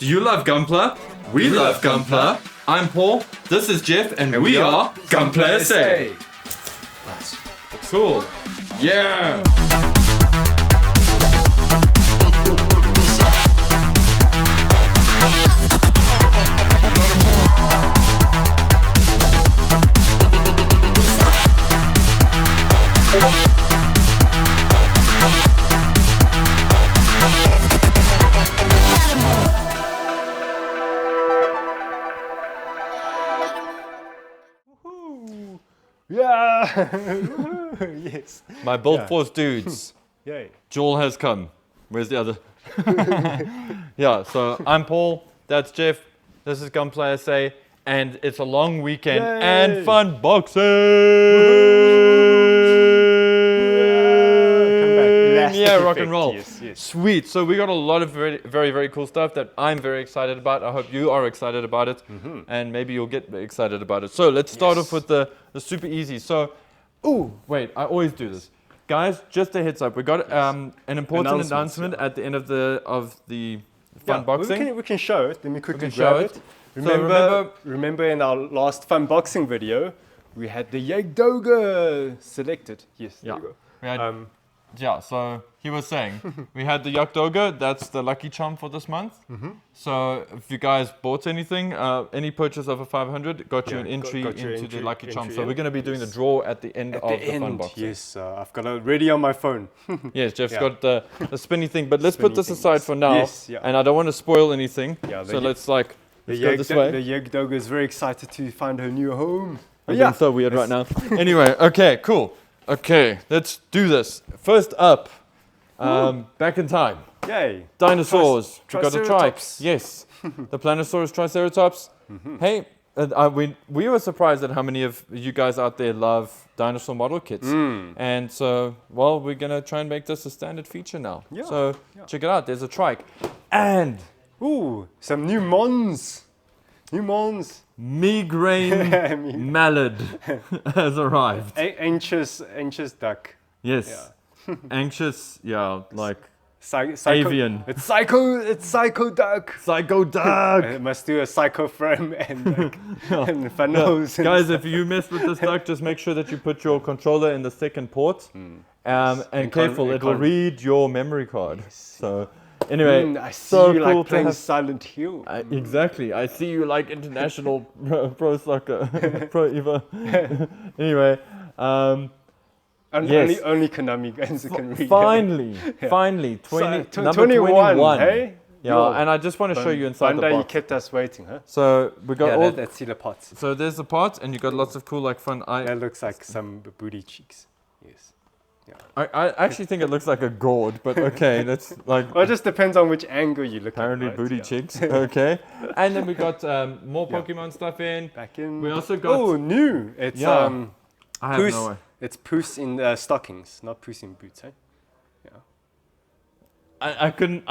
Do you love Gunpla? We love Gunpla. I'm Paul, this is Jeff, and we are Gunpla SA. Cool. Yeah. Yeah! Yes. My Build Force dudes. Yay. Joel has come. Where's the other? Yeah, so I'm Paul, that's Jeff, this is Gunpla SA, and it's a long weekend and fun boxing! Yeah, rock and roll. Yes, yes. Sweet. So we got a lot of very, very, very cool stuff that I'm very excited about. I hope you are excited about it, and maybe you'll get excited about it. So let's start off with the super easy. So, wait, I always do this. Guys, just a heads up. We got an important announcement at the end of the fun boxing. We can show it. Let me quickly show grab it. Remember in our last fun boxing video, we had the Jagd Doga selected. Yes, there you go. Yeah, so he was saying, we had the Jagd Doga, that's the Lucky Chom for this month. So if you guys bought anything, any purchase over 500 got you an entry into the Lucky Chom. So we're going to be doing the draw at the end of the fun boxing. Yes, I've got it ready on my phone. Yes, Jeff's got the spinny thing, but let's put this aside for now. And I don't want to spoil anything, so let's go this way. The Jagd Doga is very excited to find her new home. I'm being so weird right now. Anyway, okay, cool. Okay, let's do this. First up, back in time. Yay. Dinosaurs. We got a trike. Triceratops. Yes. The Planosaurus Triceratops. Hey, we were surprised at how many of you guys out there love dinosaur model kits. And so, well, we're going to try and make this a standard feature now. So, check it out. There's a trike. And... some new mons. Migraine mallard has arrived. Anxious duck. Yes. Anxious, like avian. It's psycho duck. Psycho duck. It must do a psycho frame and funnels. Guys, if you mess with this duck, just make sure that you put your controller in the second port. And careful, it will read your memory card. So. Anyway, I see you cool like playing Silent Hill. Exactly. I see you like international pro soccer, pro Eva. Anyway, only Konami games can read. Finally, number 21. Hey? Yeah, and I just want to show you inside the box. You kept us waiting, huh? So we got let's see the pots. So there's the pot, and you got lots of cool fun. That looks like some booty cheeks. Yes. Yeah. I actually think it looks like a gourd, but okay, that's like... Well, it just depends on which angle you look apparently at. Apparently booty cheeks, okay. And then we got more Pokemon stuff in. Back in. We also got... Oh, new! It's I have Poos. No way. It's Poos in stockings, not Poos in boots, eh? I can't.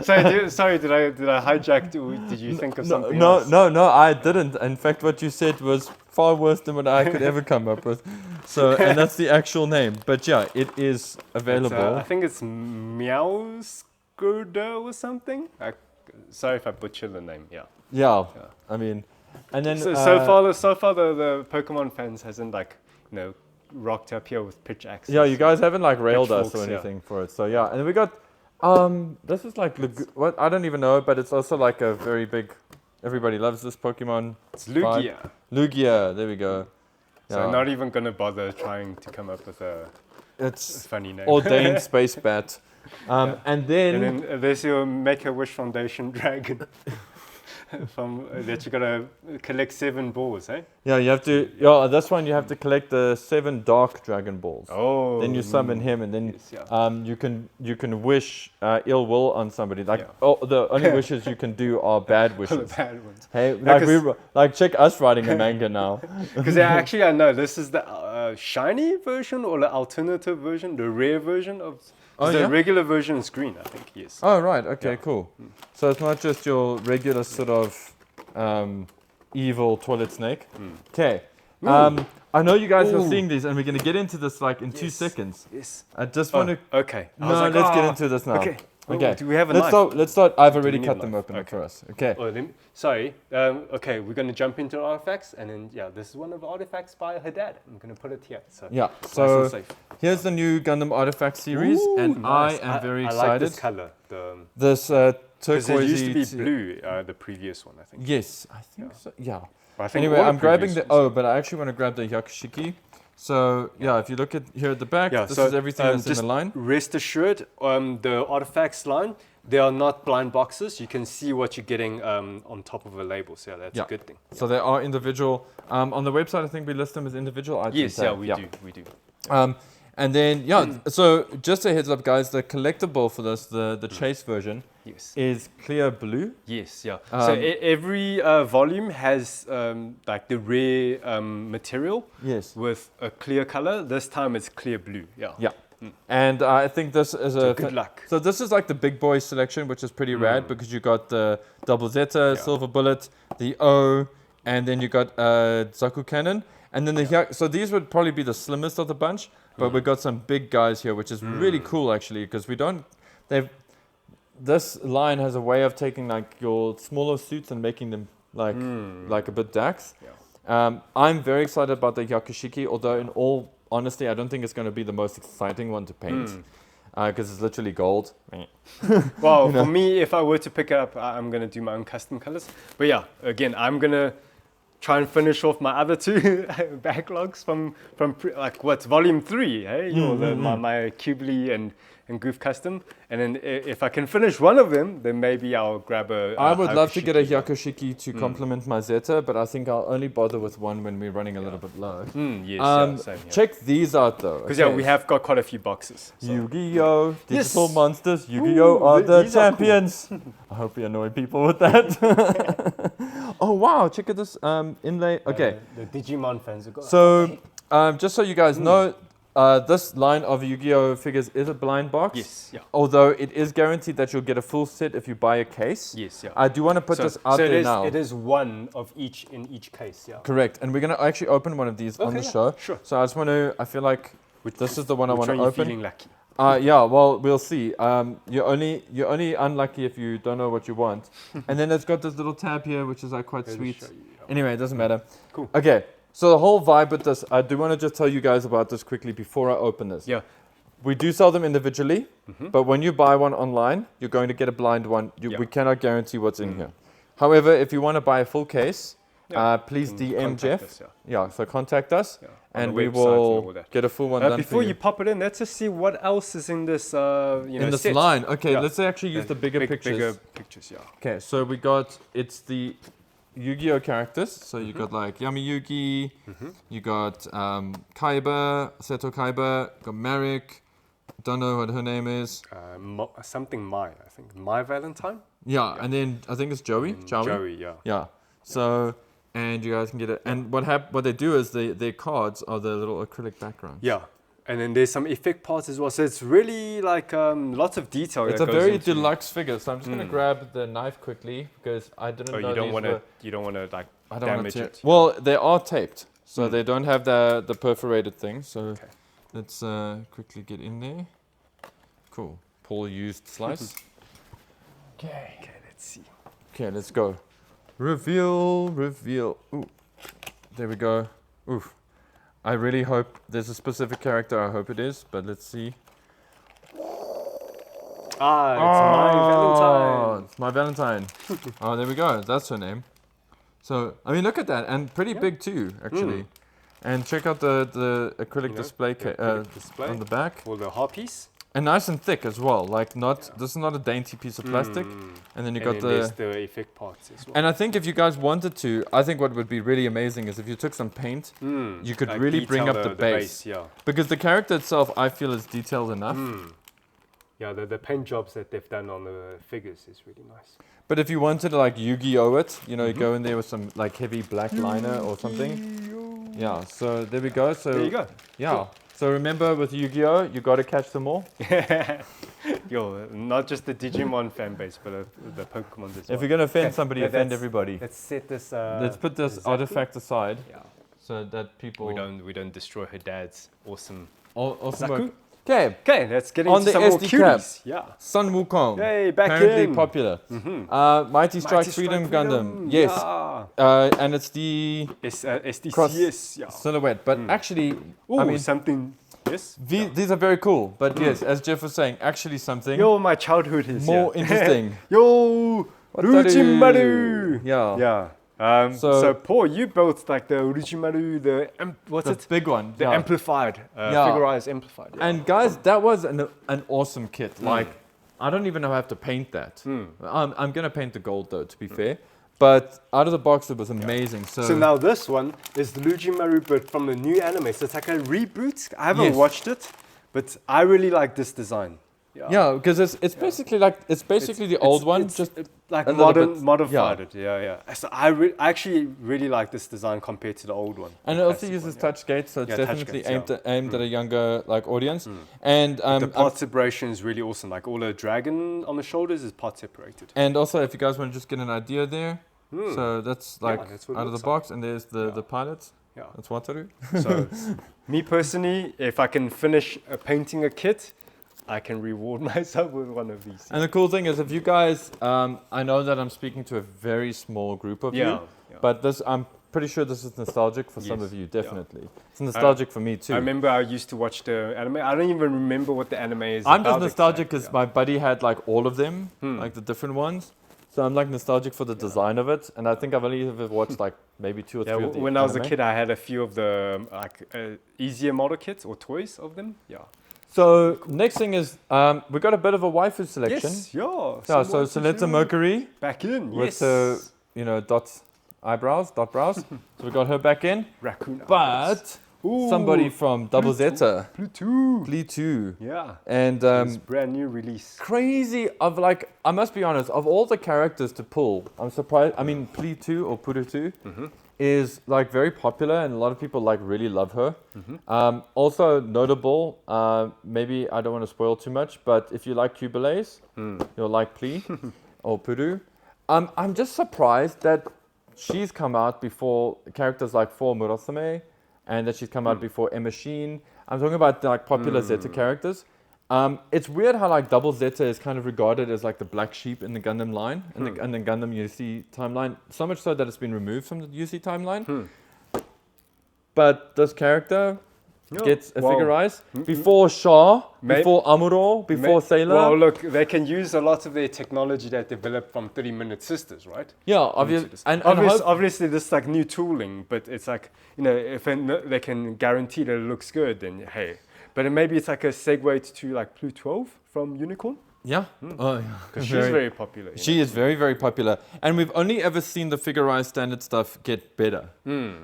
Sorry, did I hijack? Did you think of something else? else? No, I didn't. In fact, what you said was far worse than what I could ever come up with. So, and that's the actual name. But yeah, it is available. I think it's Meowscurder or something. Sorry if I butcher the name. Yeah. I mean, and then so far the Pokemon fans hasn't rocked up here with pitch axes. Yeah, you guys haven't railed us or anything for it. So yeah, and then we got this is what I don't even know, but it's also a very big. Everybody loves this Pokemon. It's Lugia. Lugia, there we go. Yeah. So I'm not even gonna bother trying to come up with a funny name. Ordained Space Bat. And then there's your Make-A-Wish Foundation dragon. That you gotta collect 7 balls, eh? Yeah, you have to. Yeah, this one you have to collect the 7 dark Dragon Balls. Oh. Then you summon him, and then you can wish ill will on somebody. The only wishes you can do are bad wishes. The bad ones. Hey, check us writing a manga now. Because actually, I know this is the shiny version or the alternative version, the rare version of. The regular version is green, I think, yes. Oh, right, okay, cool. So it's not just your regular sort of evil toilet snake. Okay, I know you guys are seeing these, and we're going to get into this in 2 seconds. Yes. I just want to... Okay. Let's get into this now. Okay. Okay. Do we have a let's knife? start. Let's start. I've Do we already need cut a them knife? open Okay. for us. Okay. Oh, sorry. Okay, we're gonna jump into artifacts, and then this is one of the artifacts by her dad. I'm gonna put it here. So Yeah. nice So and safe. here's the new Gundam Artifact series, Ooh, and nice. I am very I excited. like this color. This Because it used to be turquoisey. blue, the previous one, I think. Yes, I think so. Yeah. But I think Anyway, all I'm grabbing previous the. ones- Oh, but I actually want to grab the Yakushiki. So yeah, if you look at here at the back, Yeah, this so, is everything that's in just the line. Rest assured, the artifacts line, they are not blind boxes. You can see what you're getting on top of a label. So that's a good thing. So they are individual. On the website, I think we list them as individual items. Yes, yeah, we do. We do. And then so just a heads up, guys. The collectible for this, the chase version, is clear blue. Yes, yeah. So every volume has like the rare material. Yes. With a clear color. This time it's clear blue. Yeah. Yeah. And I think this is a good luck. So this is like the big boy selection, which is pretty rad because you got the double Zeta, silver bullet, the O, and then you got Zaku cannon, and then so these would probably be the slimmest of the bunch, but we got some big guys here, which is really cool actually, because this line has a way of taking like your smaller suits and making them like a bit dax. Yeah. I'm very excited about the Yakushiki, although in all honesty, I don't think it's going to be the most exciting one to paint because it's literally gold. Well, for me, if I were to pick it up, I'm going to do my own custom colors. But yeah, again, I'm going to try and finish off my other two backlogs from volume 3, hey? My Qbli and Goof Custom. And then if I can finish one of them, then maybe I'll grab I would love to get a Yakushiki to complement my Zeta, but I think I'll only bother with one when we're running a little bit low. Yes, same here. Check these out though. Because we have got quite a few boxes. So. Yu-Gi-Oh! Digital Monsters, Yu-Gi-Oh! Are the champions. Cool. I hope we annoy people with that. Oh wow, check out this inlay. Okay. The Digimon fans have got So, just so you guys know, this line of Yu-Gi-Oh! Figures is a blind box. Yes, yeah. Although it is guaranteed that you'll get a full set if you buy a case. Yes, yeah. I do want to put this out there now. It is one of each in each case, yeah. Correct. And we're going to actually open one of these on the show. Sure. So I just want to, I feel like this is the one I want to open. Which one are you feeling lucky? Yeah, well, we'll see. You're only unlucky if you don't know what you want. And then it's got this little tab here, which is like quite sweet. Anyway, it doesn't matter. Cool. Okay, so the whole vibe with this, I do want to just tell you guys about this quickly before I open this. Yeah. We do sell them individually, but when you buy one online, you're going to get a blind one. We cannot guarantee what's in here. However, if you want to buy a full case, please DM Jeff. Us, so contact us, and we will get a full one done before for you pop it in, let's just see what else is in this. In this set. line. Okay, let's actually use the bigger pictures. Bigger pictures, yeah. Okay, so we got the Yu-Gi-Oh characters. So you got like Yami Yugi, you got Kaiba, Seto Kaiba, got Marek. Don't know what her name is. Something Mai, I think. Mai Valentine? Yeah, and then I think it's Joey. Joey, yeah. Yeah. So, and you guys can get it. And what they do is their cards are the little acrylic backgrounds. Yeah. And then there's some effect parts as well. So it's really like lots of detail. It's a very deluxe figure. So I'm just going to grab the knife quickly because I didn't know you don't want to like damage it. Well, they are taped. So they don't have the perforated thing. So let's quickly get in there. Cool. Pull used slice. Okay, let's see. Okay, let's go. Reveal. Ooh, there we go. Oof. I really hope there's a specific character. I hope it is, but let's see. It's my Valentine. It's my Valentine. Oh, there we go. That's her name. So, I mean, look at that. And pretty big too, actually. And check out the acrylic display on the back. For the heart piece. And nice and thick as well. Like this is not a dainty piece of plastic. And then you got there's the effect parts as well. And I think if you guys wanted to, I think what would be really amazing is if you took some paint, you could like really bring up the base. Because the character itself, I feel, is detailed enough. Yeah, the paint jobs that they've done on the figures is really nice. But if you wanted to like Yu-Gi-Oh it, you go in there with some like heavy black liner or something. Yeah, so there we go. So there you go. Yeah. Cool. So remember with Yu-Gi-Oh, you got to catch them all. Yo, not just the Digimon fan base, but the Pokemon as well. If you're going to offend somebody, offend everybody. Let's set this... let's put this artifact aside so that people... We don't destroy her dad's awesome... Awesome work. Okay. Okay, let's get On into the some more SD cap. cuties. Yeah. Sun Wukong. Yay, back Apparently in. popular. Mighty Strike Freedom Gundam. Yes. Yeah. And it's the cross SDCS. Yeah. silhouette. But actually, Ooh, I mean, something. Yes. these are very cool. But yes, as Jeff was saying, actually something Yo, my childhood is more interesting. Yo, Uruchimaru. Yeah. Yeah. So Paul, you built like the Uruchimaru, what's The it? big one. The amplified, figurized amplified. Yeah. And guys, that was an awesome kit. Like, I don't even know how I have to paint that. I'm going to paint the gold though, to be fair. But out of the box, it was amazing. So now this one is the Uruchimaru, but from the new anime. So it's like a reboot. I haven't watched it, but I really like this design. Yeah, because it's basically like the old one, just like a little bit, modified it. Yeah. So I actually really like this design compared to the old one. And it also uses touch gates, so it's definitely aimed at a younger like audience. And the part separation is really awesome. Like all the dragon on the shoulders is part separated. And also, if you guys want to just get an idea there, so that's like out of the box, and there's the pilots. Yeah, that's Wataru. So, me personally, if I can finish painting a kit, I can reward myself with one of these. And the cool thing is, if you guys, I know that I'm speaking to a very small group of you, but I'm pretty sure this is nostalgic for some of you, definitely. It's nostalgic for me too. I remember I used to watch the anime. I don't even remember what the anime is. I'm just nostalgic because my buddy had like all of them, like the different ones. So I'm like nostalgic for the design of it, and I think I've only ever watched like maybe 2 or 3 of the when I was a kid, I had a few of the easier model kits or toys of them. Yeah. So next thing is we got a bit of a waifu selection. Yes, yeah. So Seleta Mercury back in, with dot brows. So we got her back in. Raccoon. But somebody from Double Zeta. Plee2. Yeah. And brand new release. Crazy of like, I must be honest, of all the characters to pull, I'm surprised. I mean, Plee2 or Puru2 is like very popular, and a lot of people like really love her. Also notable, maybe I don't want to spoil too much, but if you like Cubilays, you'll like Plee or Puru. I'm just surprised that she's come out before characters like 4 Murasame, and that she's come out before Emma Sheen. I'm talking about like popular Zeta characters. It's weird how like Double Zeta is kind of regarded as like the black sheep in the Gundam line and the Gundam UC timeline. So much so that it's been removed from the UC timeline. But this character gets a figurized before Shaw, before Amuro, before Sailor. Well, look, they can use a lot of their technology that developed from 30-minute sisters, right? Yeah, obviously. And obviously, this is like new tooling, but it's like, if they can guarantee that it looks good, then hey. But maybe it's like a segue to like Blue 12 from Unicorn. Yeah. Oh, yeah. Because she's very popular. She is very, very popular. And we've only ever seen the figurized standard stuff get better.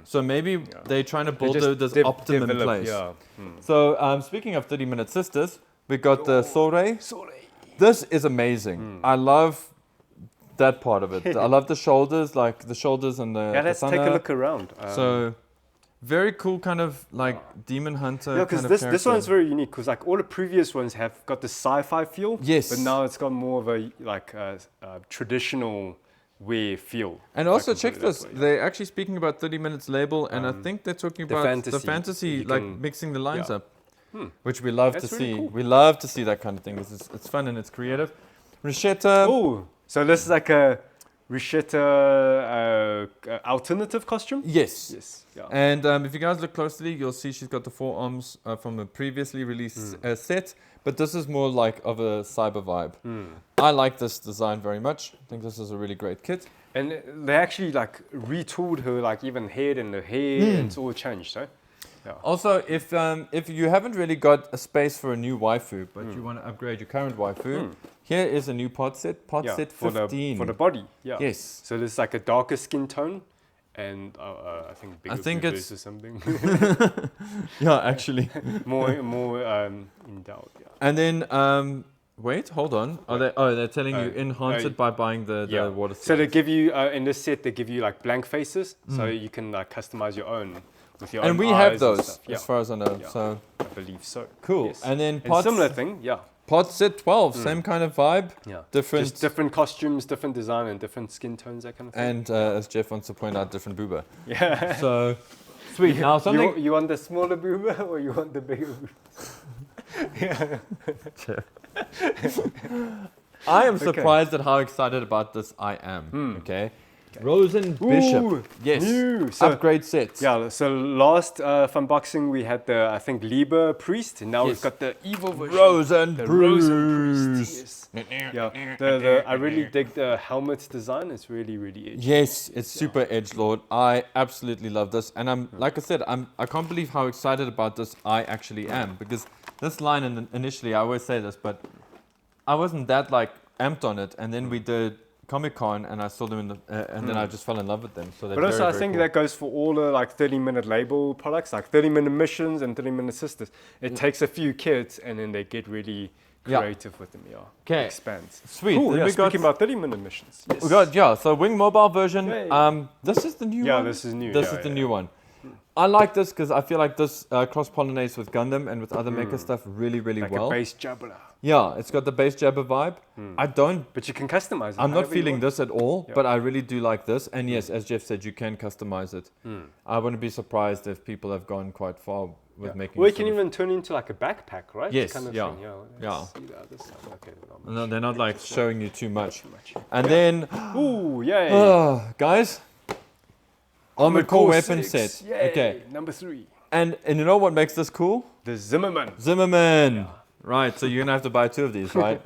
So maybe they're trying to build this optimum in place. Yeah. So speaking of 30-minute sisters, we got the Sorei. This is amazing. I love that part of it. I love the shoulders, like the shoulders and the let's take a look around. Very cool kind of like Demon Hunter. Yeah, because this one's very unique because like all the previous ones have got the sci-fi feel. Yes. But now it's got more of a like traditional wear feel. And also check this. They're actually speaking about 30 minutes label, and I think they're talking about the fantasy, like mixing the lines up, which we love to see. Cool. We love to see that kind of thing. It's fun and it's creative. Risheta. Oh, so this is like a Risheta alternative costume? Yes. Yeah. And if you guys look closely, you'll see she's got the forearms from a previously released set, but this is more like of a cyber vibe. I like this design very much. I think this is a really great kit. And they actually like retooled her, like even head and the hair, it's all changed, so. Yeah. Also, if you haven't really got a space for a new waifu, but you want to upgrade your current waifu, here is a new pod set, set 15. For the body, Yes. So there's like a darker skin tone, and I think bigger boobs or something. Yeah, actually. more endowed, yeah. And then, wait, hold on. They're telling you enhance it by buying the water slides. So they give you, in this set, they give you like blank faces, so you can like customize your own. With your and we have those, as far as I know. Yeah. So I believe so. Cool. Yes. And then similar thing, pod set 12, same kind of vibe. Yeah. Just different costumes, different design, and different skin tones, that kind of thing. And as Jeff wants to point out, different booba. Yeah. So sweet. Now something. You want the smaller booba or you want the bigger booba? I am surprised at how excited about this I am. Okay. Rosen Bishop. Yes. New. So, Upgrade sets. yeah, so last unboxing we had the, I think, Liber Priest, and now Yes. we've got the evil version. Rosen the Priest. Rosen Priest. Yes. Yeah, I really dig the helmet design. It's really, really edgy. Yes, it's super edgelord. I absolutely love this, and I'm like I said, I can't believe how excited about this I actually am, because this line initially, I always say this, but I wasn't that like amped on it, and then we did Comic-Con, and I saw them in the, and then I just fell in love with them. So they're But also, very, I very think cool. that goes for all the like 30-minute label products, like 30-minute missions and 30-minute sisters. It takes a few kids, and then they get really creative with them. Yeah. Okay. Expands. Sweet. Cool. Then Yeah, we got speaking about 30-minute missions. Yes. we got so Wing Mobile version. Yay. This is the new one. Yeah, this is new. This is the new one. I like this because I feel like this cross-pollinates with Gundam and with other mecha stuff really, really like well. a base Jabba. Yeah, it's got the base Jabba vibe. I don't. But you can customize it. I'm not however you feeling want. this at all, Yeah. but I really do like this. And yes, as Jeff said, you can customize it. I wouldn't be surprised if people have gone quite far with making. Well, it sort can of- even turn into like a backpack, right? Yes, Kind of yeah, thing. yeah. Let's see the other side. Okay, not No, much. they're not like showing you too much. Too much. And then, Ooh, yay. guys, Armored Core Weapon 6. Set. Yay. Okay, Number 3. and you know what makes this cool? The Zimmerman. Zimmerman. Right, so you're gonna have to buy 2 of these, right?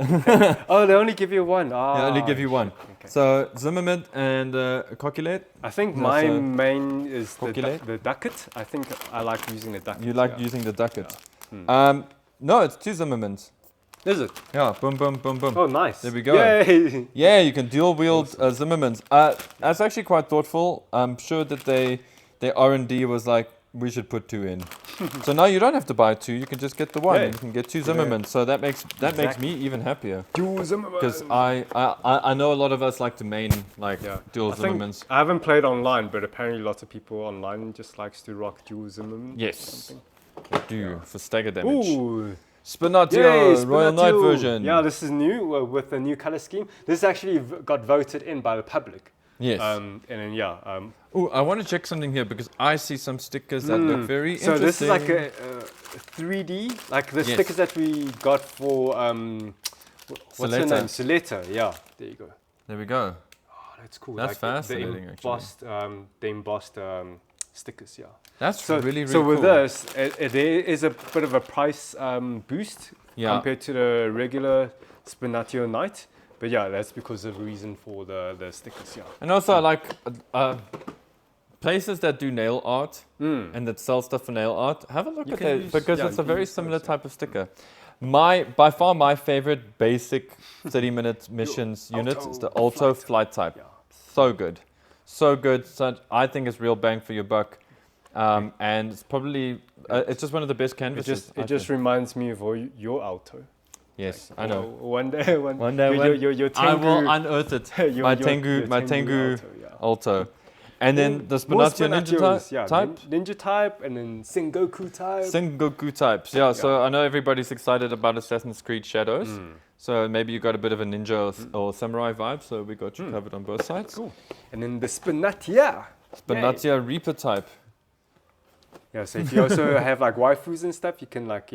Oh, they only give you one. They only give you one. Okay. So Zimmerman and Coculate. I think No, my so- main is Calculate? the ducket. I think I like using the ducket. You like yeah. using the ducket. No, it's 2 Zimmermans. Is it? Yeah, boom, boom, boom, boom. Oh, nice. There we go. Yay. Yeah, you can dual wield Zimmermans. That's actually quite thoughtful. I'm sure that their R&D was like, we should put 2 in. So now you don't have to buy 2. You can just get the one. Yeah. And you can get 2 Zimmermans. So that makes me even happier. Dual Zimmerman. Because I know a lot of us like to main dual I think Zimmermans. I haven't played online, but apparently lots of people online just likes to rock dual Zimmerman. Yes, they do for stagger damage. Ooh. Spinatio, Yay, Royal Knight Spinatio. version. Yeah, this is new with the new color scheme. This actually got voted in by the public. Yes. And then Ooh, I want to check something here because I see some stickers that look very so interesting. this is like a 3D, like the Yes. stickers that we got for what's her Soleta. name? Soleta. Yeah, there you go. There we go. Oh, that's cool. That's like fascinating, the embossed stickers. Yeah. That's So really, really so with cool. this, there is a bit of a price boost Yeah. compared to the regular Spinatio Knight. But yeah, that's because of the reason for the stickers. Yeah. And also, like, places that do nail art and that sell stuff for nail art, have a look You at can that use- because yeah, it's you a can very use similar those, type of sticker. By far, my favorite basic 30-minute missions unit is the Alto Flight Type. Yeah. So good. So good. So I think it's real bang for your buck. And it's probably, it's just one of the best canvases. It just reminds me of your Alto. yes, I know. One day, One day, your I will Tengu, unearth it. your my Tengu Tengu Alto, yeah. Alto. And then the More Spinatio Ninja Spinatios, yeah, type. Ninja type, and then Sengoku type. Sengoku types, yeah. So I know everybody's excited about Assassin's Creed Shadows. So maybe you got a bit of a ninja or samurai vibe. So we got you covered on both sides. Cool. And then the Spinatia. Spinatia Reaper type. Yeah, so if you also have like waifus and stuff, you can like,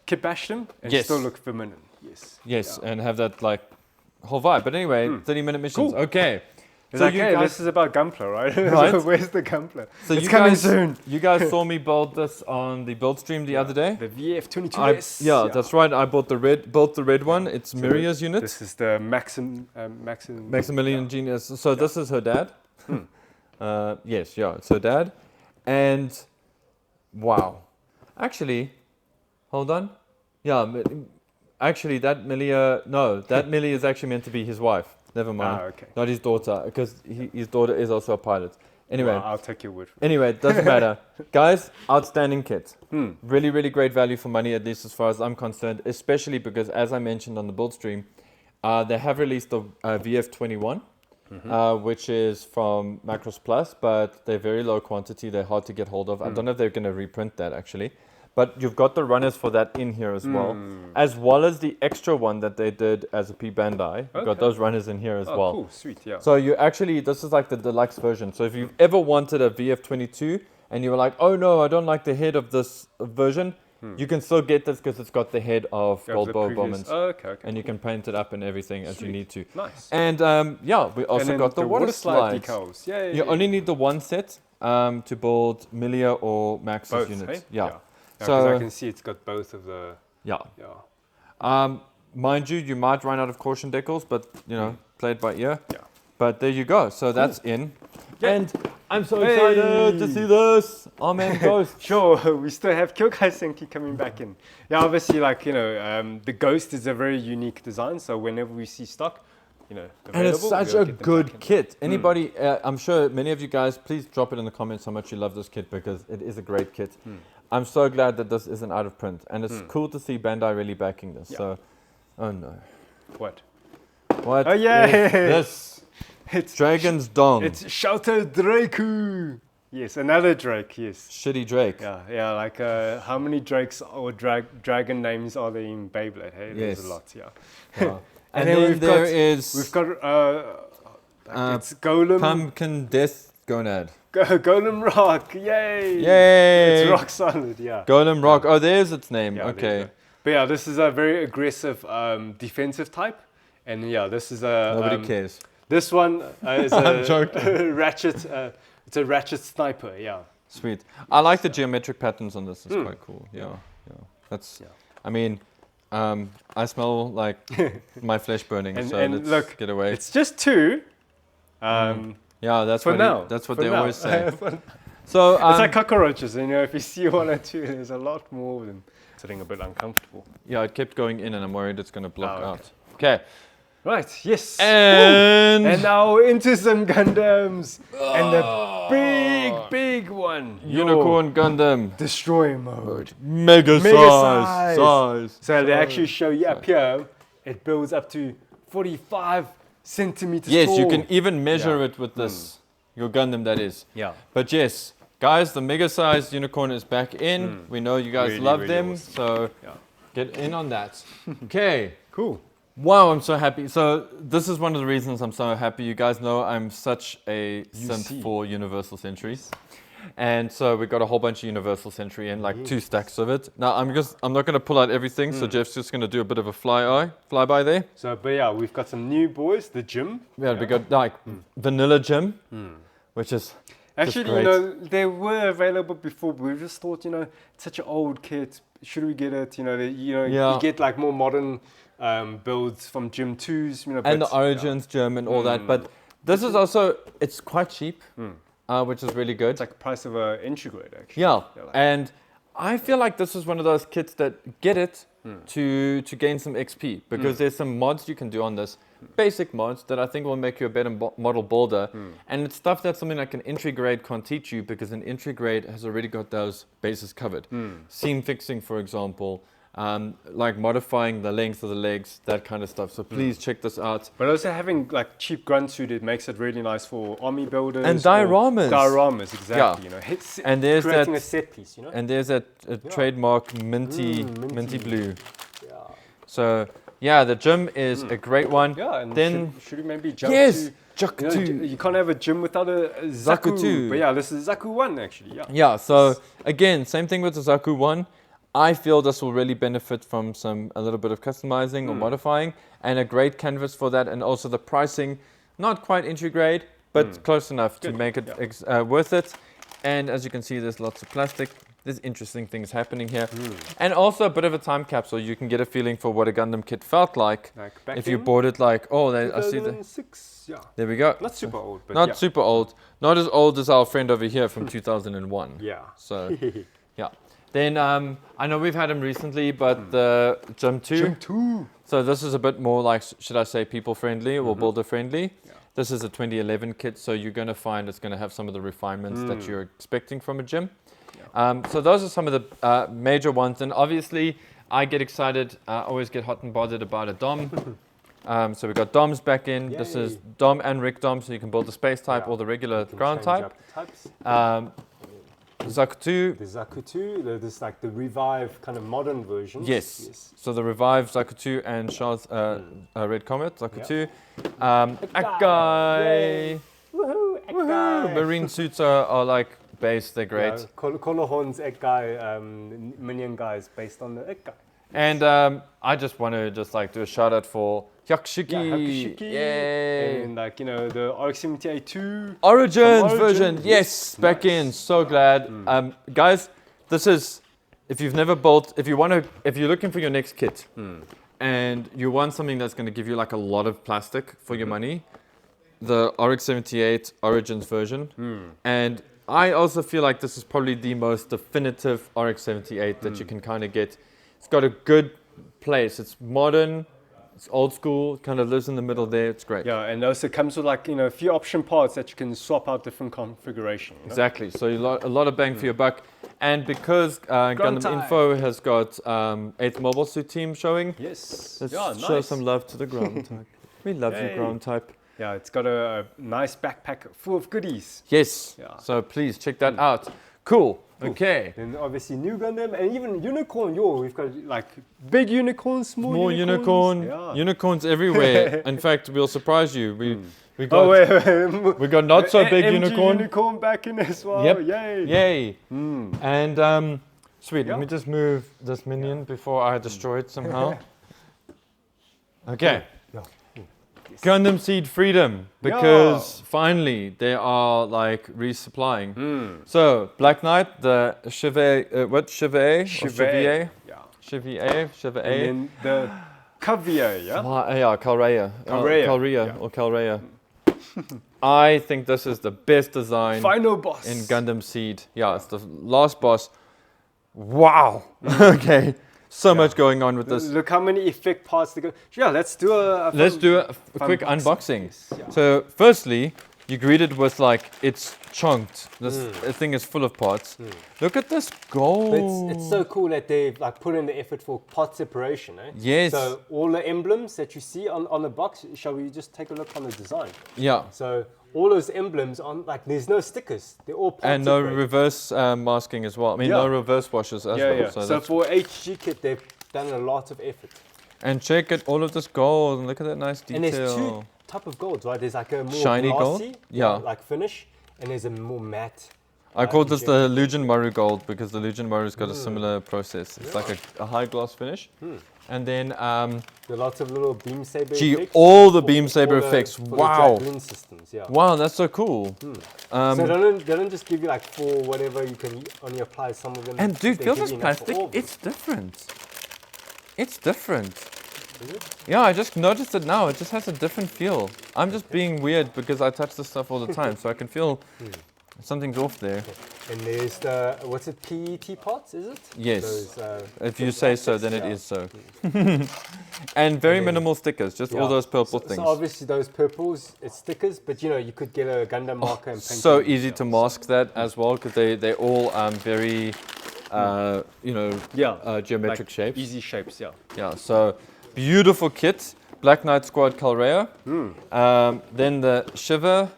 kibash them and Yes. still look feminine. Yes. Yes, and have that like whole vibe. But anyway, 30-minute missions. Cool. Okay. It's So like, you hey, guys- this is about Gunpla, right? Right. So where's the Gunpla? So it's you coming guys, soon. You guys saw me build this on the build stream the other day. The VF22S. Yeah, that's right. I built the red one. It's So Miria's unit. This is the Maximilian Genius. So this is her dad. Yes, yeah, it's her dad. And wow. Actually, hold on. Yeah, actually that Millie is actually meant to be his wife. Never mind. okay. Not his daughter, because his daughter is also a pilot. Anyway, Well, I'll take your word for it. Anyway, it doesn't matter. Guys, outstanding kit. Really, really great value for money, at least as far as I'm concerned, especially because, as I mentioned on the build stream, they have released the VF21, which is from Macros Plus, but they're very low quantity. They're hard to get hold of. I don't know if they're going to reprint that, actually. But you've got the runners for that in here as well as the extra one that they did as a P Bandai. You've got those runners in here as well. Cool, sweet, yeah. So you actually, this is like the deluxe version. So if you've ever wanted a VF22 and you were like, oh no, I don't like the head of this version, You can still get this because it's got the head of Yeah, Gold the Bow previous- Bombers. Oh, okay. And you can paint it up and everything as you need to. Nice. And yeah, we And also then got the water slides. decals. Yeah, You only need the one set to build Milia or Max's both, units. hey? Yeah. Because So I can see it's got both of the. yeah. Yeah. Mind you might run out of caution decals, but you know, play it by ear. Yeah. But there you go. So that's in. Yeah. And I'm so excited to see this. Oh man, Ghost. Sure, we still have Kyokai Senki coming back in. Yeah, obviously, like, you know, the Ghost is a very unique design, so whenever we see stock, you know, And it's available, such we'll a get them good back in. kit. Anybody, I'm sure many of you guys, please drop it in the comments how much you love this kit because it is a great kit. I'm so glad that this isn't out of print. And it's cool to see Bandai really backing this. Yeah. So, oh no. What? What Oh, yeah. is this? It's Dragon's Dong. It's Shelter Draku. Yes, another Drake, yes. Shitty Drake. Yeah, like how many Drakes or dragon names are there in Beyblade? Hey, there's Yes. a lot, yeah. Yeah. And then then we've there got- is We've got it's Golem, Pumpkin Death Gonad. Golem Rock, yay! Yay! It's rock solid, yeah. Golem Rock. Oh, there's its name. Yeah, there you okay. go. But yeah, this is a very aggressive defensive type, and yeah, this is a Nobody cares. This one is I'm a joking. ratchet. It's a ratchet sniper, yeah. Sweet. I like the geometric patterns on this. It's quite cool. Yeah. That's. Yeah. I mean, I smell like my flesh burning. And- so and let's look, get away. It's just two. Yeah, that's for what now. that's what For they now. always say. So It's like cockroaches, you know. If you see one or two, there's a lot more of them. Sitting a bit uncomfortable. yeah, it kept going in, and I'm worried it's going to block Oh, out. Okay. Right. Yes. And now into some Gundams and the big one. Unicorn Gundam. Destroy mode. Mega size. size. So they actually show you up here. It builds up to 45 centimeters Yes, tall. you can even measure Yeah. it with this. Your Gundam, that is. Yeah. But yes, guys, the mega size unicorn is back in. We know you guys Really, love really them, awesome. so Yeah. get in on that. Okay. Cool. Wow, I'm so happy. So this is one of the reasons I'm so happy. You guys know I'm such a simp for Universal Centuries. And so we got a whole bunch of Universal Century and like 2 stacks of it. Now I'm not going to pull out everything, so Jeff's just going to do a bit of a flyby there. So, but yeah, we've got some new boys. The gym. Yeah, we got like Vanilla Gym, which is Actually, great. you know, they were available before, but we just thought, you know, it's such an old kit. Should we get it? You know, Yeah. you get like more modern builds from Gym 2s, you know. and but, the Origins Gym and all that. But this is also, it's quite cheap, which is really good. It's like the price of an entry grade, actually. Yeah, like- and I feel like this is one of those kits that get it to gain some XP because there's some mods you can do on this, basic mods that I think will make you a better model builder. And it's stuff that's something like an entry grade can't teach you because an entry grade has already got those bases covered. Seam fixing, for example, like modifying the length of the legs, that kind of stuff. So please check this out. But also having like cheap grunt suit, it makes it really nice for army builders. And or dioramas. Dioramas, exactly. Yeah. You know, hits And there's creating that- a set piece, you know. And there's that trademark minty minty. blue. Yeah. So yeah, the gym is a great one. Yeah, and Then should we maybe jump yes, to... Jakutu. You know, you can't have a gym without a Zaku. Zaku. But yeah, this is Zaku 1 actually, yeah. Yeah, so again, same thing with the Zaku 1. I feel this will really benefit from a little bit of customizing or modifying, and a great canvas for that, and also the pricing, not quite entry grade, but close enough to make it worth it. And as you can see, there's lots of plastic. There's interesting things happening here. And also a bit of a time capsule. You can get a feeling for what a Gundam kit felt like back if you in bought it like, I see the... 2006, yeah. There we go. Not super old, but Not yeah. super old. Not as old as our friend over here from 2001. Yeah. So, yeah. Then I know we've had him recently, but the Gym 2. Gym 2. So this is a bit more like, should I say, people friendly or builder friendly. Yeah. This is a 2011 kit, so you're going to find it's going to have some of the refinements that you're expecting from a gym. So those are some of the major ones, and obviously I get excited. I always get hot and bothered about a DOM. So we've got DOMs back in. Yay. This is DOM and Rick DOM, so you can build the space type or the regular ground type. Zaku 2. The Zaku 2, this like the revive kind of modern version. Yes. So the revived Zaku 2 and Char's Red Comet, Zaku 2. Akai. Woohoo! Woohoo! Marine suits are like base, they're great. Yeah, Colorhorn's egg guy, minion guy is based on the egg guy. And I just want to do a shout out for Hyakshiki. Yeah, Hakushiki. Yay. And like, the RX-78 2. Origins Origin, version, yes, back in. So glad. Guys, this is, if you've never built, if you're looking for your next kit and you want something that's going to give you like a lot of plastic for your money, the RX-78 Origins version. And I also feel like this is probably the most definitive RX-78 that you can kind of get. It's got a good place. It's modern. It's old school, kind of lives in the middle there. It's great. Yeah, and also comes with like, a few option parts that you can swap out different configuration. Exactly. So a lot of bang for your buck. And because Gundam Info has got 8th Mobile Suit Team showing, yes, let's show some love to the ground type. We love you, ground type. Yeah, it's got a nice backpack full of goodies. Yes. Yeah. So please check that out. Cool. Okay. And obviously new Gundam and even unicorn. We've got like big unicorns, small unicorn, unicorns everywhere. In fact, we'll surprise you. We got we got not so big MG unicorn. Unicorn back in as well. Yep. Yay. Yay. And sweet. Let me just move this minion before I destroy it somehow. Okay. Gundam Seed Freedom, because finally they are like resupplying. So Black Knight, the Chevalier, Chevalier, and then the Caviar, Calrea. I think this is the best design. Final boss in Gundam Seed. Yeah, it's the last boss. Wow. Okay. So much going on with this. Look how many effect parts they go. Yeah, let's do a quick unboxing. Yeah. So, firstly, you greeted with like it's chunked. This thing is full of parts. Look at this gold. It's so cool that they've like put in the effort for part separation. Yes. So all the emblems that you see on the box. Shall we just take a look on the design? Yeah. So all those emblems on like there's no stickers. They're all part and separated. No reverse masking as well. I mean no reverse washes as well. Yeah. So for HG kit they've done a lot of effort. And check it, all of this gold, and look at that nice detail. And there's two type of golds, right? There's like a more shiny glossy, gold, like finish, and there's a more matte. I call this the Legion Maru gold because the Legion Maru's got a similar process. It's like a high gloss finish. And then there are lots of little beam saber effects. All the beam saber effects. Wow. The systems, wow, that's so cool. So they don't just give you like 4 whatever you can only apply some of them. And dude, feel this plastic. It's different. It's different. Is it? Yeah, I just noticed it now. It just has a different feel. I'm just being weird because I touch this stuff all the time, so I can feel something's off there. And there's the, what's it, PET pots, is it? Yes. Those, if you say so, then it is so. And very minimal stickers, just all those purple things. So obviously those purples, it's stickers, but you could get a Gundam marker and paint so easy to mask that as well, because they're all very, geometric like shapes. Easy shapes, Yeah, so beautiful kit. Black Knight Squad Calrea. Then the Shiver.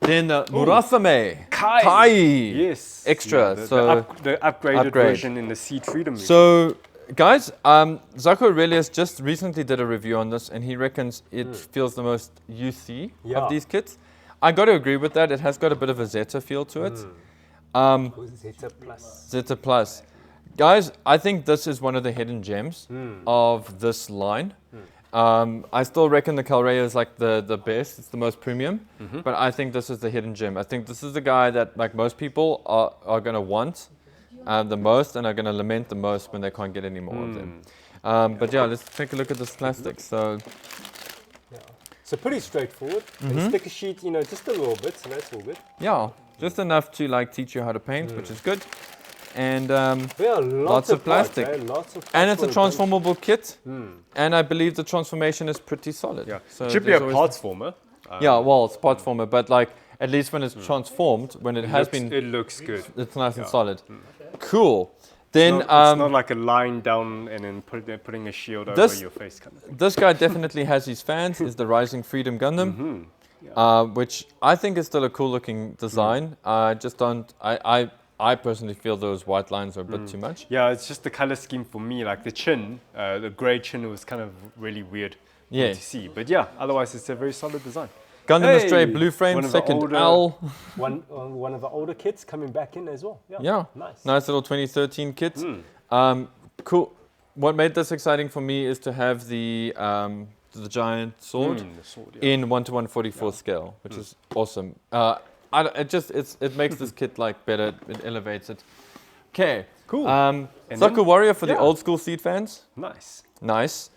Then the Murasame. Kai. Yes. Extra. The upgraded version in the Seed Freedom. So, guys, Zako Aurelius just recently did a review on this, and he reckons it feels the most UC of these kits. I got to agree with that. It has got a bit of a Zeta feel to it. Zeta Plus. Zeta Plus. Guys, I think this is one of the hidden gems of this line. I still reckon the Calrea is like the best. It's the most premium. But I think this is the hidden gem. I think this is the guy that like most people are going to want the most and are going to lament the most when they can't get any more of them. But yeah, let's take a look at this plastic. So pretty straightforward. And sticker sheet, just a little bit, so that's all good. Yeah, just enough to like teach you how to paint, which is good. And lots of plastic. Lots of and it's a transformable kit. And I believe the transformation is pretty solid. Yeah. So it should be a parts former. It's parts former, but like at least when it's transformed, when it looks good. It's nice and solid. Cool. Then it's not like a line down and then putting a shield over your face. Kind of. This guy definitely has his fans. Is the Rising Freedom Gundam, which I think is still a cool looking design. I just don't. I personally feel those white lines are a bit too much. Yeah, it's just the color scheme for me. Like the chin, the gray chin was kind of really weird to see. But yeah, otherwise it's a very solid design. Gundam Astray Hey, blue frame, one of the second older- L. One of the older kits coming back in as well. Yeah. Yeah, Nice. nice little 2013 kit. Cool. What made this exciting for me is to have the giant sword The sword, yeah. in 1:144 scale, which is awesome. It makes this kit like better. It elevates it. Okay. Cool. Soccer Warrior for the yeah. old school Seed fans. Nice. Nice.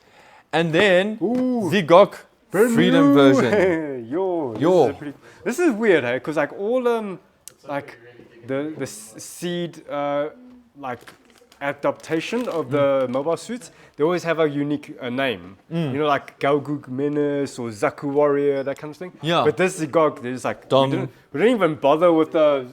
And then Ooh. Zigok Freedom version. Yo. This is weird, hey? Because like all like the Seed like adaptation of the mobile suits, they always have a unique name. You know, like Galgug Menace or Zaku Warrior, that kind of thing. Yeah. But this Zigog, there's like Dom. we didn't even bother with the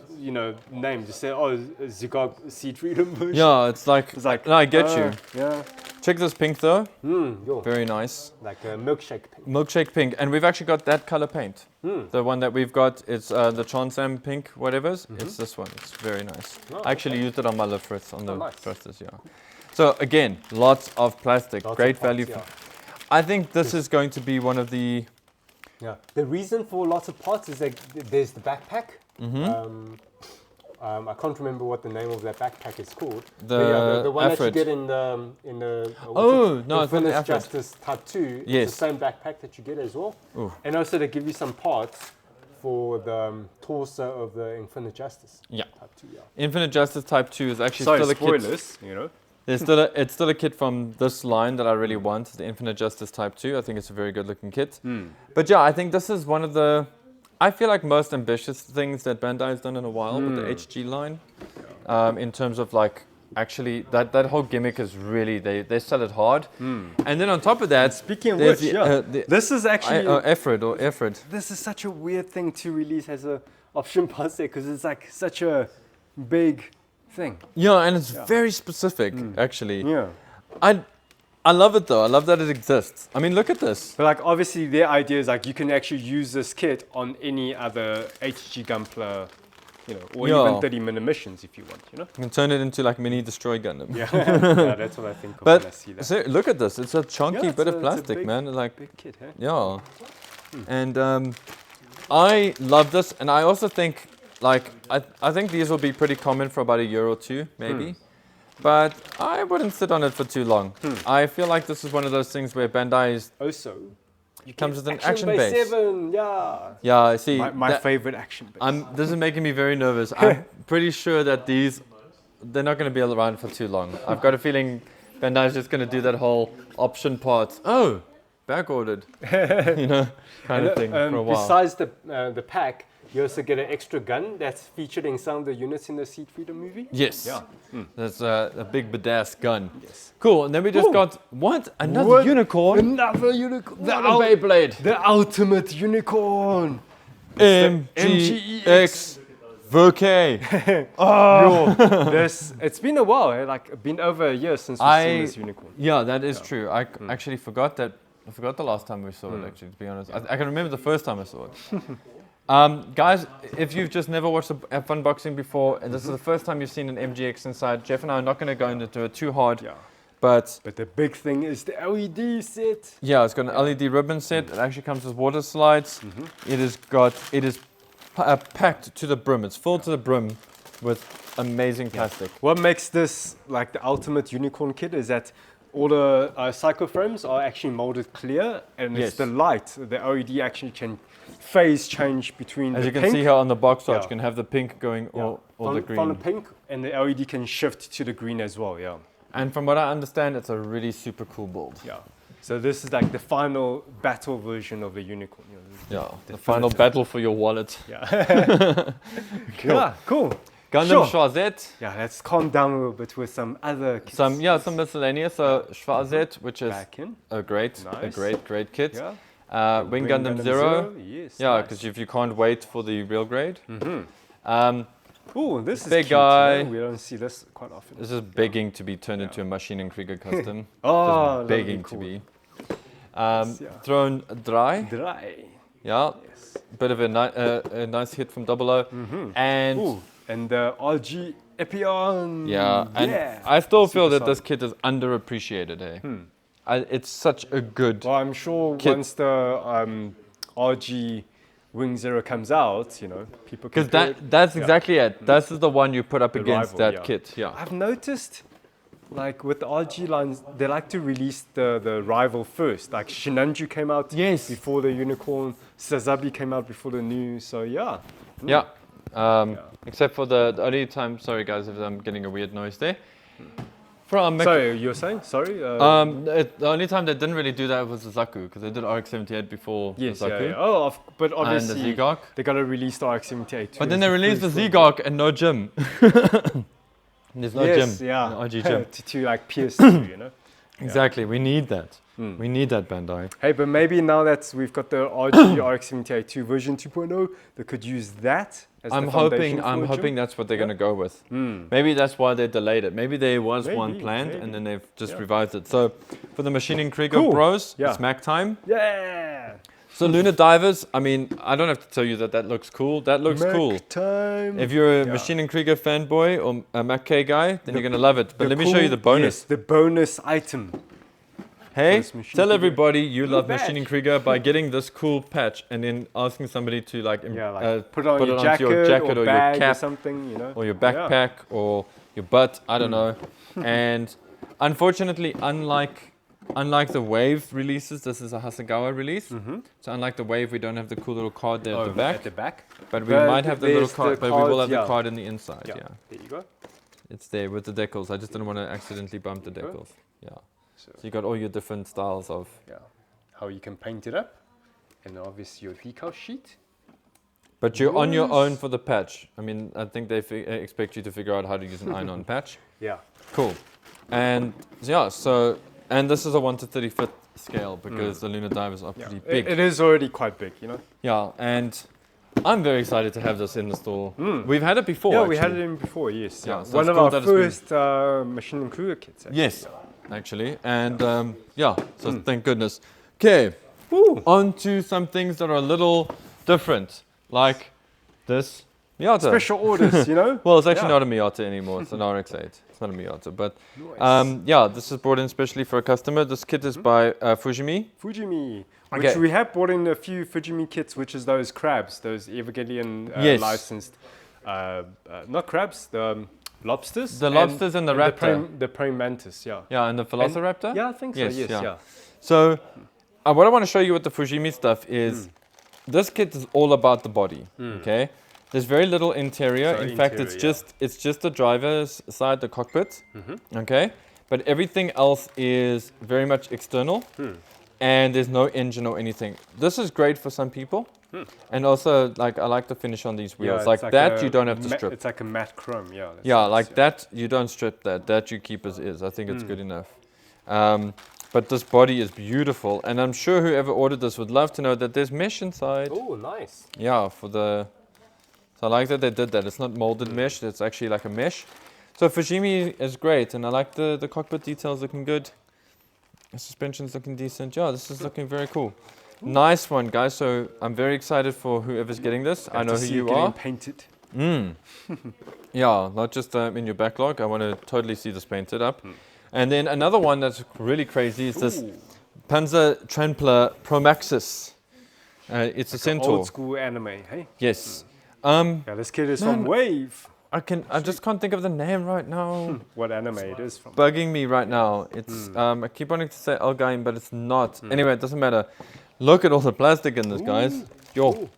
name. Just say Zigog Seed Freedom version. Yeah, it's like no, I get you. Yeah. Check this pink though. Yo. Very nice. Like a milkshake pink. Milkshake pink, and we've actually got that color paint. The one that we've got, it's the Transam pink, whatever's. It's this one. It's very nice. I actually used it on my lift fritz on the nice. thrusters, yeah. So again, lots of plastic, Lots great of parts, value. yeah. I think this is going to be one of the. Yeah. The reason for lots of parts is that there's the backpack. I can't remember what the name of that backpack is called. The But yeah, the one that you Afrid. get in the Oh, no, it's not the Infinite Afrid. Justice Type 2. Yes. It's the same backpack that you get as well. Ooh. And also they give you some parts for the torso of the Infinite Justice Yeah. Type 2. Yeah. Infinite Justice Type 2 is actually Sorry, still a kit. spoilers. You know. There's it's still a kit from this line that I really want, the Infinite Justice Type 2. I think it's a very good looking kit. But yeah, I think this is one of the, I feel like most ambitious things that Bandai has done in a while with the HG line. In terms of like, actually, that whole gimmick is really, they sell it hard. And then on top of that, Speaking of there's which, the, this is actually Efrid. this is such a weird thing to release as a option pass there because it's like such a big thing. Yeah, and it's very specific, actually. Yeah. I love it though. I love that it exists. I mean, look at this. But like obviously their idea is like you can actually use this kit on any other HG Gunpla, or even 30-minute missions if you want, You can turn it into like mini destroy Gundam. Yeah, yeah, that's what I think of when I But see that. so, look at this. It's a chunky Yeah, bit of it's a plastic, big- man. Like, Big kit, huh? yeah. And I love this, and I also think like I think these will be pretty common for about a year or two, maybe. But I wouldn't sit on it for too long. I feel like this is one of those things where Bandai is, Also, comes with an Action action Base base. 7, yeah. Yeah, I see. my that- favorite action base. this is making me very nervous. I'm pretty sure that they're not going to be around for too long. I've got a feeling Bandai is just going to do that whole option part. Oh, back ordered, kind of thing for a while. Besides the pack, you also get an extra gun that's featured in some of the units in the Seed Freedom movie. Yes. Yeah. That's a big badass gun. Yes. Cool. And then we just got another unicorn. Another unicorn. Another Beyblade. The ultimate unicorn. MGX Verke. It's been a while, eh? Like been over a year since we've seen this unicorn. Yeah, that is true. I actually forgot that. I forgot the last time we saw it. Actually, to be honest, I can remember the first time I saw it. Guys, if you've just never watched a Funboxing before, and this is the first time you've seen an MGX inside, Jeff and I are not going to go into it too hard. Yeah. But But the big thing is the LED set. yeah, it's got an LED ribbon set. It actually comes with water slides. It is packed to the brim. It's full to the brim with amazing plastic. What makes this like the ultimate unicorn kit is that all the cycle frames are actually molded clear, and Yes. it's the light. The LED actually can phase change between As the you can pink see here on the box art, Yeah. you can have the pink going or the green. from the pink, and the LED can shift to the green as well. Yeah. And from what I understand, it's a really super cool build. Yeah. So this is like the final battle version of the unicorn. Yeah, the final battle for your wallet. Yeah. Yeah, cool. Gundam Sure. Schwarzette. Yeah, let's calm down a little bit with some other kits. Some miscellaneous. So Schwarzette, which is back in. a great Nice. great kit. Yeah. Wing Gundam Zero. Yes. Yeah, nice. because if you can't wait for the real grade. Ooh, this is big cute, guy. We don't see this quite often. This is begging to be turned into a Machine and Krieger custom. Oh, Just begging lovely, to cool. be. Yeah. Throne Dry. Dry. Yeah, Yes. bit of a nice hit from Double O. And Ooh, and the RG Epion. yeah, and yeah. I still feel Super that this kit is underappreciated. It's such a good. Well, I'm sure Kit. once the RG Wing Zero comes out, you know, people Because compare that's exactly it. This is the one you put up The against rival, that yeah. kit. Yeah. I've noticed, like with the RG lines, they like to release the rival first. Like Shinanju came out Yes. before the Unicorn, Sazabi came out before the new, so yeah. Yeah. Except for the only time, sorry guys if I'm getting a weird noise there. For our Sorry, you were saying? Sorry? the only time they didn't really do that was the Zaku, because they did RX-78 before yes, the yeah, Zaku. yeah. Oh, but And obviously the Z-Gok. they got to release the RX-78 too. But then as they released the first one. Z-Gok and no gym. There's no Yes, gym. yeah. No RG gym. to like PS2, you know? Exactly, we need that. We need that, Bandai. Hey, but maybe now that we've got the RG RX-78 2 version 2.0, they could use that as I'm the foundation hoping for a gym. that's what they're gonna go with. Maybe that's why they delayed it. Maybe there was one Maybe, planned maybe. and then they've just revised it. So for the Machining Krieger Cool. Bros, Yeah. it's Mac time. Yeah! So Lunar Divers, I mean, I don't have to tell you that looks cool. That looks Mac cool. time! If you're a Yeah. Machining Krieger fanboy or a Mac K guy, then you're gonna love it. But let me show you the cool- bonus. Yes, the bonus item. Hey, this Machine tell Krieger. everybody you love badge. Machining Krieger by getting this cool patch and then asking somebody to like, Yeah, like put it on put your it jacket, onto your jacket or bag your cap or something, you know? or your backpack or your butt, I don't know. And unfortunately, unlike the Wave releases, this is a Hasagawa release. So unlike the Wave, we don't have the cool little card there at the back. At the back. But we But might have the little there's the card, but we will card, have the yeah. card in the inside. Yeah. There you go. It's there with the decals. I just didn't want to accidentally bump the Okay. decals. Yeah. So, So you got all your different styles of. yeah, how you can paint it up. And obviously your decal sheet. But you're on your own Yes. for the patch. I mean, I think they expect you to figure out how to use an iron-on patch. Yeah. Cool. And yeah, so, and this is a 1 to 35th scale because the Lunar Divers are Yeah. pretty big. It is already quite big, you know? Yeah, and I'm very excited to have this in the store. We've had it before. Yeah, we had actually. it in before, yes. Yeah, Yeah, so one it's of cool our that it's been- first Machine and Kruger kits. Actually. Yes, actually. And yeah, so thank goodness. Okay, on to some things that are a little different, like this Miata. Special orders, you know? Well, it's actually Yeah. not a Miata anymore. It's an RX-8. It's not a Miata, but yeah, this is brought in specially for a customer. This kit is by Fujimi. Fujimi, Okay. which we have bought in a few Fujimi kits, which is those crabs, those Evangelion Yes. licensed, not crabs, the lobsters. The lobsters and the raptor. The praying mantis, yeah. Yeah, and the Velociraptor. Yeah, I think so, Yes, yes, yeah. yeah. So, what I want to show you with the Fujimi stuff is this kit is all about the body. Okay, there's very little interior. So In fact, it's interior, just the driver's side, the cockpit. Okay, but everything else is very much external, and there's no engine or anything. This is great for some people, and also like I like the finish on these wheels. it's like that, a you don't have to strip. It's like a matte chrome, yeah. that's Yeah, nice, like that, you don't strip that. That you keep as is. I think it's good enough. But this body is beautiful, and I'm sure whoever ordered this would love to know that there's mesh inside. Oh, nice. Yeah, for the. So I like that they did that. It's not molded mesh. It's actually like a mesh. So Fujimi is great, and I like the cockpit details looking good. The suspension's looking decent. Yeah, this is looking very cool. Nice one, guys. So I'm very excited for whoever's getting this. I Have know to who see you it getting are. painted. Yeah, not just in your backlog. I want to totally see this painted up. And then another one that's really crazy is this Panzer Trampler Promaxis. It's a Centaur. Old school anime, hey? Yes. Yeah, this kid is from Man. Wave. I just can't think of the name right now. What anime it is from. Bugging me right now. It's I keep wanting to say Elgain, but it's not. Anyway, it doesn't matter. Look at all the plastic in this, guys. Yo.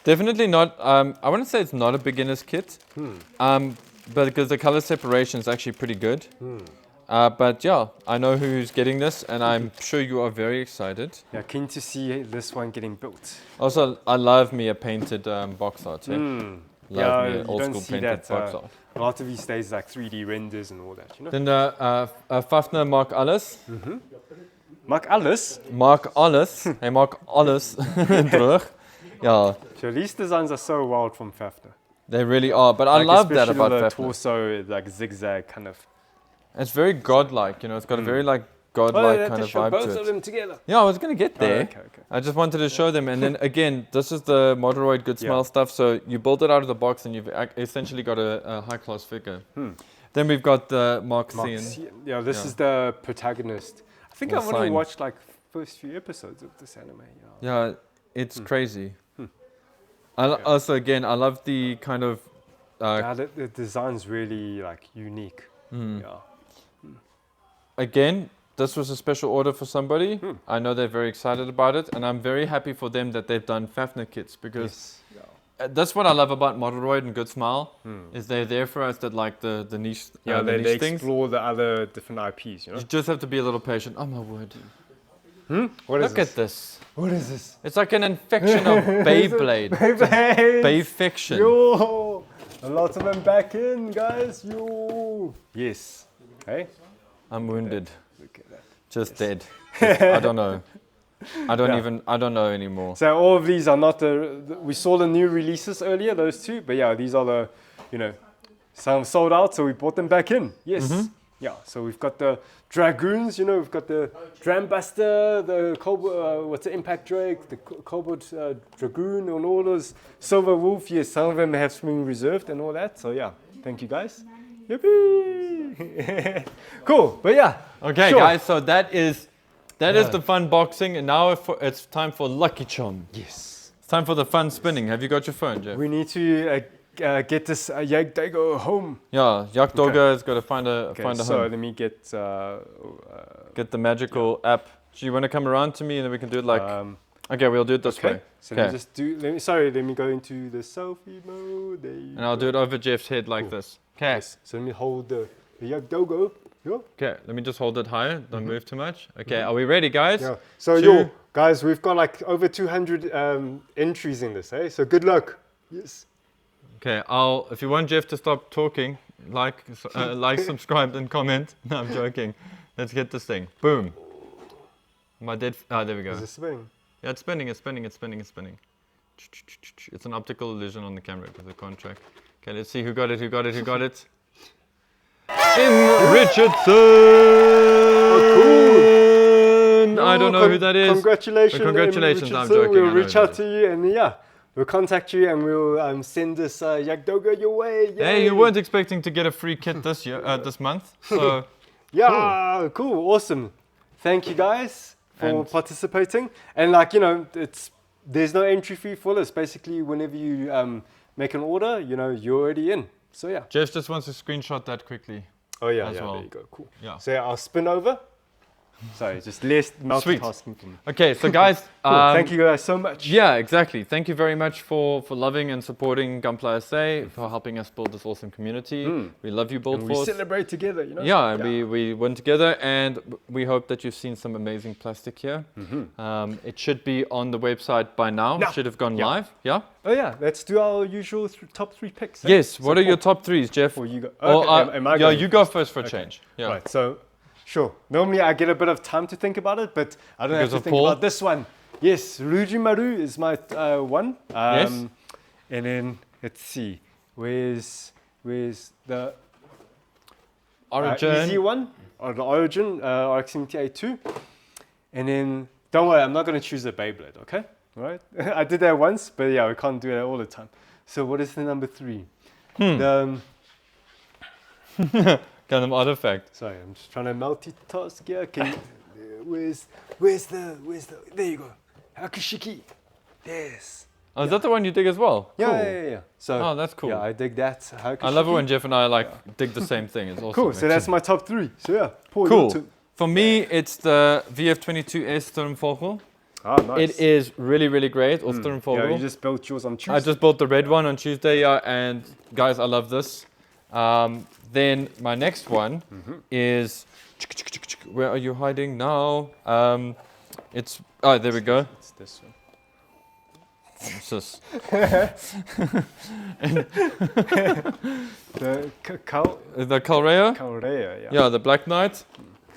Definitely not. I wouldn't say it's not a beginner's kit. But because the color separation is actually pretty good. But yeah, I know who's getting this, and I'm sure you are very excited. Yeah, keen to see this one getting built. Also, I love me a painted box art. Eh? Yeah, Love me you an old don't school see painted that, box art. A lot of these days, like 3D renders and all that, you know? Then Fafner Mark Alles. Mark Alles. Mark Alles. Hey, Mark Alles. Terug. Yeah, So these designs are so wild from Fafner. they really are. But I Like love that especially about the Fafner. torso, like zigzag kind of. It's very godlike, you know. It's got a very like godlike kind of vibe both to of it. them together. Yeah, I was gonna get there. Okay. I just wanted to show them, and then again, this is the Moderoid Good Smile Yeah. stuff. So you build it out of the box, and you've essentially got a high-class figure. Then we've got the Mark Cian. Yeah, this Yeah. is the protagonist. I think Or I've only sign. watched like first few episodes of this anime. Yeah. Yeah, It's crazy. Also, again, I love the kind of. The design's really like unique. Yeah. Again, this was a special order for somebody. I know they're very excited about it, and I'm very happy for them that they've done Fafnir kits because that's what I love about Modelroyd and Good Smile is they're there for us that like the niche. Yeah, the they niche things. explore the other different IPs. You know. You just have to be a little patient. Oh my word! What is Look this? at this. What is this? It's like an infection of Beyblade. Beyblade. Bayfiction. Yo, a lot of them back in, guys. Yo. Yes. Hey. I'm wounded. Look at that. Just dead. I don't know. I don't know anymore. So all of these are not we saw the new releases earlier, those two, but yeah, these are the, some sold out, so we brought them back in. Yes. Yeah, so we've got the Dragoons, we've got the Drambuster, the what's the Impact Drake, the Cobalt Dragoon, and all those Silver Wolf. Yes, some of them have been reserved and all that. So yeah, thank you guys. Yippee! Cool, but yeah. Okay, sure. guys, so that is the fun boxing, and now it's time for Lucky Chom. Yes. It's time for the fun spinning. Have you got your phone, Jeff? We need to get this Jagd Doga home. Yeah, Jagd Doga has got to find a So home. let me get Get the magical app. Do you want to come around to me and then we can do it like... okay, we'll do it this way. So let me just let me go into the selfie mode. There you And I'll do it over Jeff's head like this. Okay. Yes. So let me hold the Jagd Doga. Yeah. Okay, let me just hold it higher. Don't move too much. Okay, are we ready, guys? Yeah. So guys, we've got like over 200 entries in this, eh? So good luck. Yes. Okay, if you want Jeff to stop talking, like, subscribe, and comment. No, I'm joking. Let's get this thing. Boom. There we go. Is it spinning? Yeah, it's spinning. It's spinning. It's an optical illusion on the camera because it can't track. Okay, let's see who got it. Richardson! Oh, cool. I don't know who that is. Congratulations. But congratulations, M. I'm Richardson. joking. We'll reach out to you and we'll contact you and we'll send this Jagd Doga your way. Yay. Hey, you weren't expecting to get a free kit this month, so... Yeah, cool, awesome. Thank you guys for participating. And there's no entry fee for this. Basically, whenever you make an order, you're already in. So yeah. Jeff just wants to screenshot that quickly. Oh yeah, as well. there you go, cool. Yeah. So I'll spin over. Sorry, just less multitasking for me. Okay, so guys, Cool. Thank you guys so much. Yeah, exactly. Thank you very much for loving and supporting Gunpla SA, for helping us build this awesome community. We love you, Build And Force. we celebrate together, Yeah, we went together, and we hope that you've seen some amazing plastic here. It should be on the website by now. It should have gone live. Yeah. Oh yeah, let's do our usual top 3 picks. Yes. What are your top 3s, Jeff? Or you go? Okay, am I yeah, going you go first for a change. Yeah. Right. So, sure. Normally I get a bit of time to think about it, but I don't have to think about this one. Yes, Rujimaru is my one. Yes. And then let's see, where's the Origin. easy one, or the Origin RX-78 and then don't worry, I'm not going to choose the Beyblade. Okay, all right. I did that once, but yeah, we can't do that all the time. So what is the number 3? The Kind of artifact. sorry, I'm just trying to multitask here. Where's the there you go. Hakushiki. Yes. Oh, is that the one you dig as well? Yeah, Cool. yeah. So that's cool. Yeah, I dig that. I love it when Jeff and I dig the same thing. It's awesome. Cool. So that's my top 3. So yeah, Paul, cool. your turn. For me, it's the VF22S Sturmvogel. Ah, nice. It is really, really great. Or Sturmvogel. Yeah, you just built yours on Tuesday. I just bought the red one on Tuesday, and guys, I love this. Then my next one is, where are you hiding now? There we go. It's this one. It's this. The The Calrea. Korea, yeah. Yeah, the Black Knight.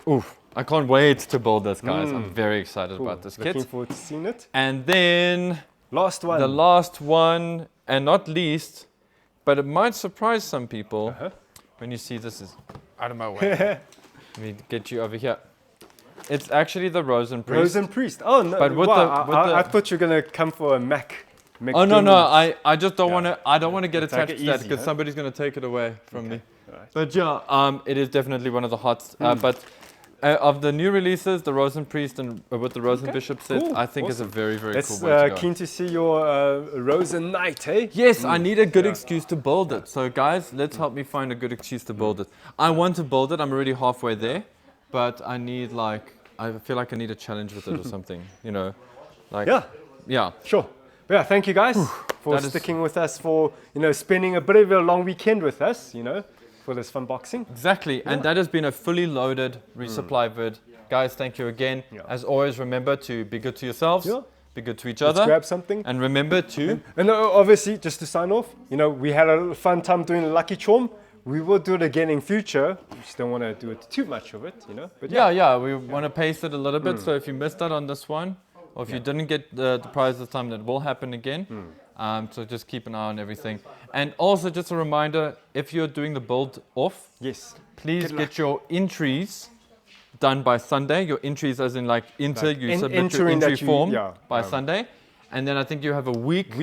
Oof, I can't wait to build this, guys. I'm very excited Cool. about this Looking kit. forward to seeing it. And then Last one. the last one, and not least, but it might surprise some people when you see this is out of my way. Let me get you over here. It's actually the Rosen Priest. Rosen Priest. Oh no! But with I thought you were gonna come for a Mac. Oh no! I just don't want to. I don't want to get It's attached like to that easy, because huh? somebody's gonna take it away from me. Right. But yeah, it is definitely one of the hots. But of the new releases, the Rosen Priest and with the Rosen Bishop set, cool. I think is a very, very That's cool way to go. keen to see your Rosen Knight, eh? Yes, I need a good excuse to build it. So guys, let's help me find a good excuse to build it. I want to build it. I'm already halfway there, but I need I feel like I need a challenge with it or something, you know. Like yeah. Sure. But yeah, thank you guys for sticking with us, for spending a bit of a long weekend with us, for this Funboxing. Exactly, and that has been a fully loaded resupply vid. Guys, thank you again. As always, remember to be good to yourselves, be good to each other. Let's grab something. And remember to... And obviously, just to sign off, we had a fun time doing Lucky Chom. We will do it again in future. We just don't want to do it too much of it, But we want to pace it a little bit. So if you missed out on this one, or if you didn't get the prize this time, that will happen again. So just keep an eye on everything. And also just a reminder, if you're doing the build off, please get your entries done by Sunday. Your entries as in submit your entry form by Sunday. And then I think you have a week.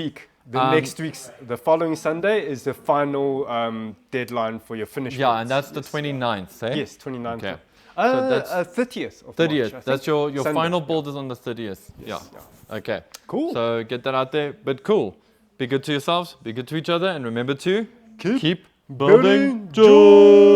The following Sunday is the final deadline for your finish. Yeah, and that's the 29th, eh? Yes, 29th. Okay. So that's 30th of 30th. March, That's your Sunday. final build is on the 30th. Yes. Okay. Cool. So get that out there. But cool. Be good to yourselves, be good to each other, and remember to keep building joy.